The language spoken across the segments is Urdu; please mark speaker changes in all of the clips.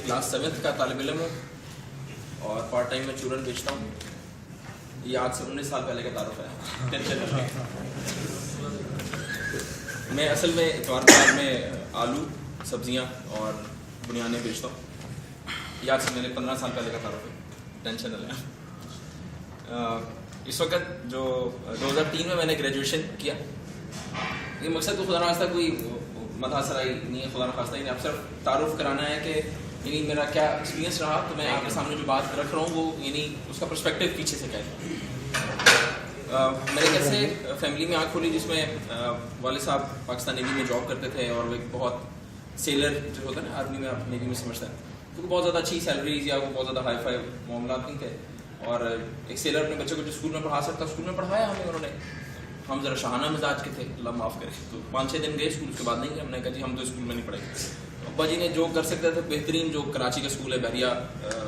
Speaker 1: کلاس 7 کا طالب علم ہوں اور پارٹ ٹائم میں چورن بیچتا ہوں. یہ آج سے 19 سال پہلے کا تعارف ہے. میں اصل میں اتوار بازار میں آلو سبزیاں اور بنیادیں بیچتا ہوں. یہ آج سے میرے 15 سال پہلے کا تعارف ہے. ٹینشن نہ لیں. اس وقت جو 2003 میں نے گریجویشن کیا. یہ مقصد تو خدا نخواستہ کوئی مدح سرائی نہیں ہے, خدا نخواستہ ہی نہیں, آپ صرف تعارف کرانا ہے کہ یعنی میرا کیا ایکسپیرینس رہا. تو میں آپ کے سامنے جو بات رکھ رہا ہوں وہ یعنی اس کا پرسپیکٹیو پیچھے سے کہہ رہا ہوں. میرے گھر سے فیملی میں آنکھ کھولی جس میں والد صاحب پاکستان نیوی میں جاب کرتے تھے اور وہ ایک بہت سیلر جو ہوتا ہے نا آرمی میں, آپ نیوی میں سمجھتا ہے, تو بہت زیادہ اچھی سیلریز یا وہ بہت زیادہ ہائی فائی معاملات نہیں تھے. اور ایک سیلر اپنے بچے کو جو اسکول میں پڑھا سکتا اسکول میں پڑھایا ہمیں انہوں نے. ہم ذرا شاہانہ مزاج کے تھے, اللہ معاف کرے, تو 5-6 دن گئے اسکول, اس کے بعد نہیں گئے. ہم نے کہا جی ہم تو اسکول میں نہیں پڑھے. ابا جی نے جو کر سکتے تھے بہترین, جو کراچی کا اسکول ہے بحریہ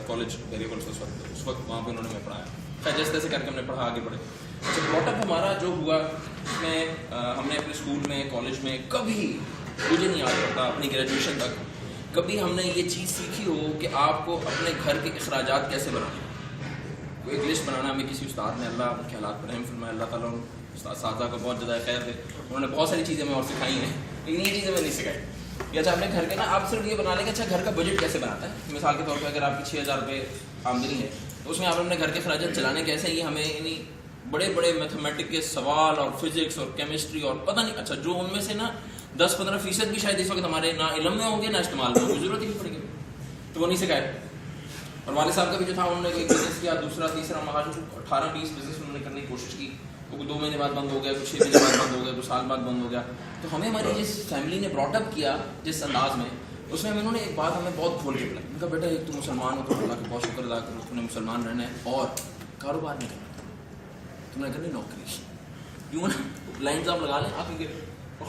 Speaker 1: کالج اس وقت وہاں پہ انہوں نے ہمیں پڑھایا. خیر جیسے تیسے کر کے ہم نے پڑھا, آگے بڑھے. اچھا براٹ اپ ہمارا جو ہوا اس میں ہم نے اپنے اسکول میں کالج میں کبھی, مجھے نہیں یاد رہتا اپنی گریجویشن تک, کبھی ہم نے یہ چیز سیکھی ہو کہ آپ کو اپنے گھر کے اخراجات کیسے بنانے. کوئی ایک لسٹ بنانا ہمیں کسی استاد نے, اللہ ان کے حالات پر رحم فرمائے, اللہ تعالیٰ استاد ساتذہ کو بہت زیادہ خیر دے, انہوں نے بہت ساری چیزیں ہمیں اور سکھائی ہیں, لیکن یہ چیزیں میں نہیں سکھائی. یا اچھا اپنے گھر کے نا آپ صرف یہ بنا لیں کہ اچھا گھر کا بجٹ کیسے بناتا ہے. مثال کے طور پہ اگر آپ کی 6,000 روپے آمدنی ہے تو اس میں آپ اپنے گھر کے اخراجات چلانے کیسے, یہ ہمیں یعنی بڑے بڑے میتھمیٹک کے سوال اور فزکس اور کیمسٹری اور پتہ نہیں, اچھا جو ان میں سے نا 10-15% بھی شاید اس وقت ہمارے نہ علم میں ہوں گے نہ استعمال میں ہوں گے, ضرورت ہی نہیں پڑے گی, تو وہ نہیں سکھائے. اور والد صاحب کا بھی جو تھا انہوں نے کوئی بزنس کیا, دوسرا تیسرا مہاجر 18-20 بزنس انہوں نے کرنے کی کوشش کی. وہ 2 مہینے بعد بند ہو گیا, کچھ 6 مہینے بعد بند ہو گیا, 2 سال بعد بند ہو گیا. تو ہمیں ہماری جس فیملی نے براٹ اپ کیا جس انداز میں, اس میں انہوں نے ایک بات ہمیں بہت کھول کے بتائی. ان کا بیٹا ایک تو مسلمان ہو تو اللہ کا بہت شکر ادا کرو, تم نے مسلمان رہنا ہے اور کاروبار نہیں کرنا, تم نے کرنی نوکری. یوں نا لائنز آپ لگا لیں آپ کے,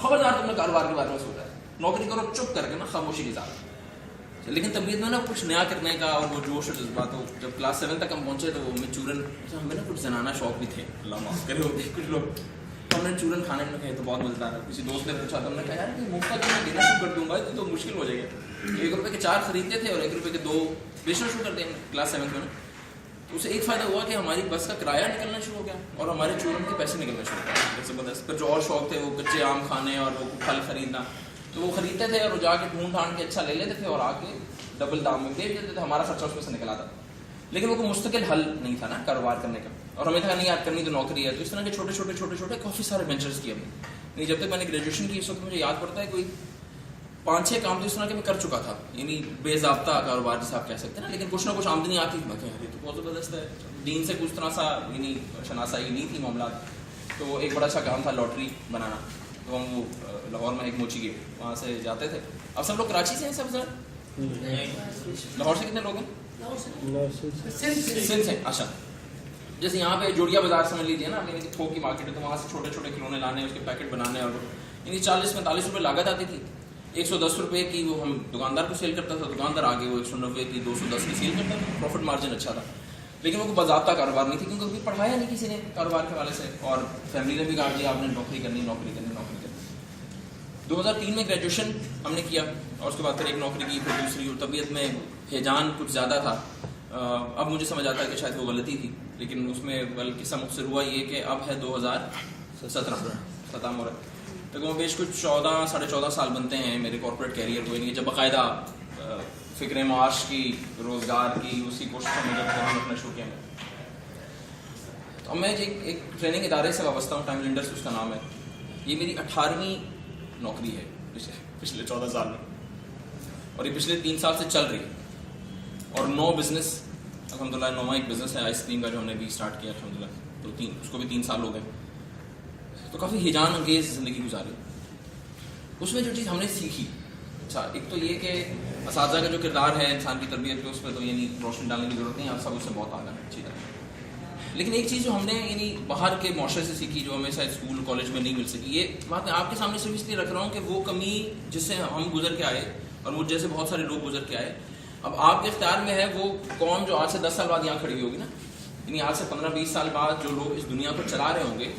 Speaker 1: خبردار تم نے کاروبار کے بارے میں سوچا ہے, نوکری کرو چپ کر کے نا خاموشی کے ساتھ. لیکن طبیعت میں نا کچھ نیا کرنے کا اور وہ جوش اور جذبات ہو. جب کلاس 7 تک ہم پہنچے تو ہمیں چورن, ہمیں نا کچھ زنانہ شوق بھی تھے, اللہ معاف کرے ہوتے کچھ لوگ. تو ہم نے چورن کھانے میں کہے تو بہت مزیدار ہے. کسی دوست نے پوچھا تو ہم نے کہا یار مفت کا میں دینا شروع کر دوں گا تو مشکل ہو جائے گا. 1 روپے کے 4 خریدتے تھے اور 1 روپے کے 2 بیچنا شروع کر دیں کلاس 7 میں. تو اسے ایک فائدہ ہوا کہ ہماری بس کا کرایہ نکلنا شروع ہو گیا اور ہمارے چورن کے پیسے نکلنا شروع ہو گئے. زبردست. پھر جو اور شوق تھے وہ کچے آم کھانے اور وہ پھل خریدنا, تو وہ خریدتے تھے اور وہ جا کے ڈھونڈ ڈھانڈ کے اچھا لے لیتے تھے اور آ کے ڈبل دام میں بیچ دیتے تھے. ہمارا خرچہ اس میں سے نکل آتا. لیکن وہ کوئی مستقل حل نہیں تھا نا کاروبار کرنے کا, اور ہمیں تھا نہیں یاد کرنی تو نوکری ہے. تو اس طرح کے چھوٹے کافی سارے وینچرز کیے ہم نے. جب تک میں نے گریجویشن کی اس وقت مجھے یاد پڑتا ہے کوئی 5-6 کام تو اس طرح کے میں کر چکا تھا, یعنی بے ضابطہ کاروبار جسے آپ کہہ سکتے ہیں نا, لیکن کچھ نہ کچھ آمدنی آتی تھی. میں کہہ تو بہت زبردست ہے. دین سے کچھ طرح سا یعنی شناسائی نہیں تھی معاملات. تو ایک بڑا اچھا کام تھا لاٹری بنانا. تو ہم وہ لاہور میں ایک موچی گئے, وہاں سے جاتے تھے. اب سب لوگ کراچی سے ہیں سب سر؟ لاہور سے کتنے لوگ ہیں؟ سندھ سے. اچھا جیسے یہاں پہ جوڑیا بازار سمجھ لیجیے نا, یعنی تھوک کی مارکیٹ ہے, تو وہاں سے چھوٹے کھلونے لانے, اس کے پیکٹ بنانے, اور یعنی 40-45 روپے لاگت آتی تھی. 110 روپے کی وہ ہم دکاندار کو سیل کرتا تھا, دکاندار آگے وہ 190 کی 210 کی سیل کرتا تھا. پروفٹ مارجن اچھا تھا, لیکن وہ باضابطہ کاروبار نہیں تھی کیونکہ کبھی پڑھایا نہیں کسی نے کاروبار کے حوالے سے, اور فیملی نے بھی کہا کہ آپ نے نوکری کرنی. 2003 میں گریجویشن ہم نے کیا اور اس کے بعد پھر ایک نوکری کی, پھر دوسری, اور طبیعت میں ہیجان کچھ زیادہ تھا. اب مجھے سمجھ آتا ہے کہ شاید وہ غلطی تھی, لیکن اس میں قصہ مختصر ہوا یہ کہ اب ہے 2017 ختم ہو رہا ہے. تو بیش کچھ 14-14.5 سال بنتے ہیں میرے کارپوریٹ کیریئر کو, یعنی جب باقاعدہ فکر معاش کی, روزگار کی, اسی کوشش میں جب رکھنا شروع کیا. اب میں ایک ٹریننگ ادارے سے وابستہ ہوں, ٹائم لینڈرز اس کا نام ہے. یہ میری 18ویں نوکری ہے پچھلے 14 سال میں, اور یہ پچھلے 3 سال سے چل رہی ہے. اور 9 بزنس الحمدللہ. 9واں ایک بزنس ہے آئس کریم کا جو ہم نے بھی اسٹارٹ کیا الحمدللہ, تو اس کو بھی 3 سال ہو گئے. تو کافی ہیجان انگیز زندگی گزاری. اس میں جو چیز ہم نے سیکھی, اچھا ایک تو یہ کہ اساتذہ کا جو کردار ہے انسان کی تربیت پہ, اس پہ تو یعنی روشنی ڈالنے کی ضرورت نہیں, آپ سب اس سے بہت آگاہ ہیں اچھی طرح. لیکن ایک چیز جو ہم نے یعنی باہر کے معاشرے سے سیکھی, جو ہمیں شاید اسکول کالج میں نہیں مل سکی, یہ بات میں آپ کے سامنے صرف اس لیے رکھ رہا ہوں کہ وہ کمی جس سے ہم گزر کے آئے اور مجھ جیسے بہت سارے لوگ گزر کے آئے, اب آپ کے اختیار میں ہے وہ قوم جو آج سے 10 سال بعد یہاں کھڑی ہوگی نا, یعنی آج سے 15-20 سال بعد جو لوگ اس دنیا کو چلا رہے ہوں گے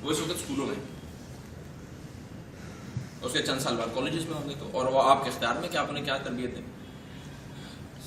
Speaker 1: وہ اس وقت اسکولوں میں, اس کے چند سال بعد کالجز میں ہوں گے. تو اور وہ آپ کے اختیار میں کہ آپ انہیں کیا تربیت دیں.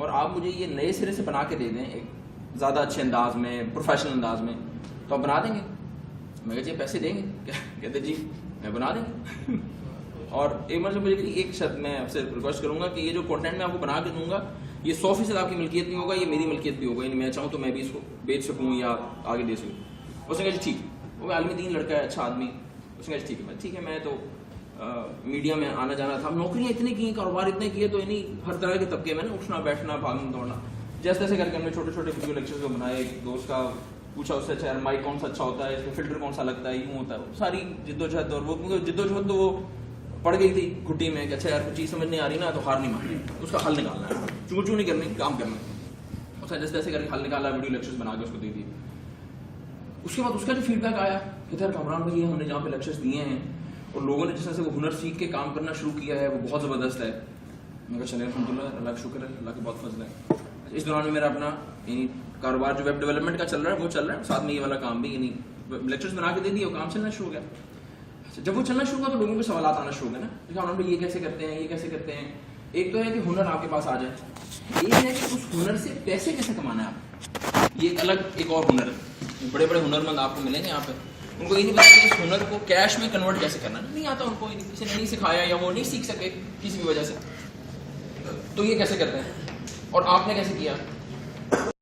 Speaker 2: اور آپ مجھے یہ نئے سرے سے بنا کے دے دیں ایک زیادہ اچھے انداز میں, پروفیشنل انداز میں, تو آپ بنا دیں گے؟ میں کہا جی پیسے دیں گے؟ کہتے جی میں بنا دیں گے. اور ایک مرتبہ مجھے ایک شرط میں آپ سے ریکویسٹ کروں گا کہ یہ جو کنٹینٹ میں آپ کو بنا کے دوں گا یہ 100% آپ کی ملکیت نہیں ہوگا, یہ میری ملکیت بھی ہوگا, یعنی میں چاہوں تو میں بھی اس کو بیچ سکوں یا آگے دے سکوں. اس نے کہا جی ٹھیک. وہ عالمی دین لڑکا ہے, اچھا آدمی. اس نے کہا ٹھیک ہے. میں تو میڈیا میں آنا جانا تھا, نوکریاں اتنی کی, کاروبار اتنے کیے, تو یعنی ہر طرح کے طبقے میں نا اٹھنا بیٹھنا بھاگنا دوڑنا جیسے تیسے کر کے ہم نے چھوٹے چھوٹے ویڈیو لیکچرز کو بنائے. ایک دوست کا پوچھا اس سے, اچھا یار مائک کون سا اچھا ہوتا ہے, اس میں فلٹر کون سا لگتا ہے, یوں ہوتا ہے. ساری جد و جہد, اور وہ جد و جہد تو وہ پڑ گئی تھی گھٹی میں کہ اچھا یار کچھ چیز سمجھ نہیں آ رہی نا, تو ہار نہیں ماننی, اس کا حل نکالنا ہے, چوں چوں نہیں کرنی, کام کرنا ہے. اس نے جیسے تیسے کر کے حل نکالا, ویڈیو لیکچرز بنا کے اس کو دے دی. اس کے بعد اس کا جو فیڈ بیک آیا کہ یار کامران بھائی ہم نے جہاں پہ لیکچرز دیے ہیں اور لوگوں نے جس طرح سے وہ ہنر سیکھ کے کام کرنا شروع کیا ہے وہ بہت زبردست ہے. میں کہا چلے الحمدللہ, اللہ کا شکر ہے, اللہ کا بہت فضل ہے. اس دوران میں میرا اپنا یعنی کاروبار جو ویب ڈیولپمنٹ کا چل رہا ہے وہ چل رہا ہے, ساتھ میں یہ والا کام بھی, یعنی لیکچرز بنا کے دے دیے اور کام چلنا شروع ہو گیا. جب وہ چلنا شروع ہوا تو لوگوں کے سوالات آنا شروع ہو گئے نا, کامران بھائی یہ کیسے کرتے ہیں, یہ کیسے کرتے ہیں. ایک تو ہے کہ ہنر آپ کے پاس آ جائے, ایک ہے کہ اس ہنر سے پیسے کیسے کمانا ہے آپ, یہ ایک الگ ایک اور ہنر ہے. بڑے بڑے ہنرمند آپ کو ملیں گے یہاں پہ, ان کو یہ نہیں پتا کہ اس ہنر کو کیش میں کنورٹ کیسے کرنا, نہیں آتا ان کو, کسی نے نہیں سکھایا یا وہ نہیں سیکھ سکے کسی بھی وجہ سے. تو یہ کیسے کرتے ہیں اور آپ نے کیسے کیا؟